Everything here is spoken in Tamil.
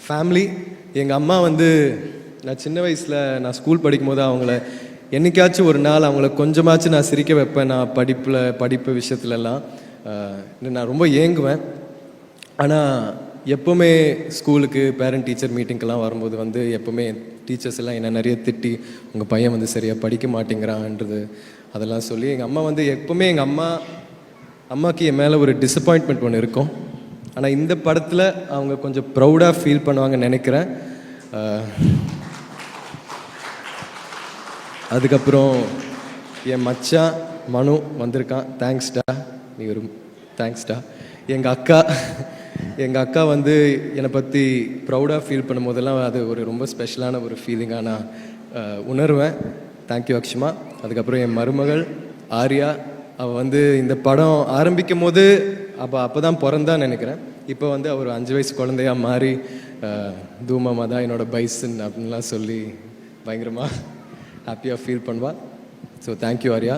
ஃபேமிலி. எங்கள் அம்மா வந்து நான் சின்ன வயசில் நான் ஸ்கூல் படிக்கும் போது அவங்கள என்றைக்காச்சும் ஒரு நாள் அவங்கள கொஞ்சமாச்சும் நான் சிரிக்க வைப்பேன். நான் படிப்பு விஷயத்துலலாம் நான் ரொம்ப ஏங்குவேன். ஆனால் எப்போவுமே ஸ்கூலுக்கு பேரண்ட் டீச்சர் மீட்டிங்கெல்லாம் வரும்போது வந்து எப்போவுமே டீச்சர்ஸ் எல்லாம் என்ன நிறைய திட்டி உங்கள் பையன் வந்து சரியாக படிக்க மாட்டேங்கிறான்றது அதெல்லாம் சொல்லி எங்கள் அம்மா வந்து எப்போவுமே எங்கள் அம்மாவுக்கு என் மேலே ஒரு டிசப்பாயின்ட்மெண்ட் ஒன்று இருக்கும். ஆனால் இந்த படத்தில் அவங்க கொஞ்சம் ப்ரௌடாக ஃபீல் பண்ணுவாங்கன்னு நினைக்கிறேன். அதுக்கப்புறம் என் மச்சான் மனு வந்திருக்கான். தேங்க்ஸ்டா, நீ ஒரு தேங்க்ஸ்டா. எங்கள் அக்கா வந்து என்னை பற்றி ப்ரௌடாக ஃபீல் பண்ணும் போதெல்லாம் அது ஒரு ரொம்ப ஸ்பெஷலான ஒரு ஃபீலிங்காக நான் உணர்வேன். தேங்க்யூ அக்ஷமா. அதுக்கப்புறம் என் மருமகள் ஆர்யா, அவள் வந்து இந்த படம் ஆரம்பிக்கும் போது அப்போ தான் பிறந்தான்னு நினைக்கிறேன். இப்போ வந்து அவர் 5 வயசு குழந்தையாக மாறி தூமாமா தான் என்னோடய பைசன் அப்படின்லாம் சொல்லி பயங்கரமாக ஹாப்பியாக ஃபீல் பண்ணுவாள். So thank you Arya.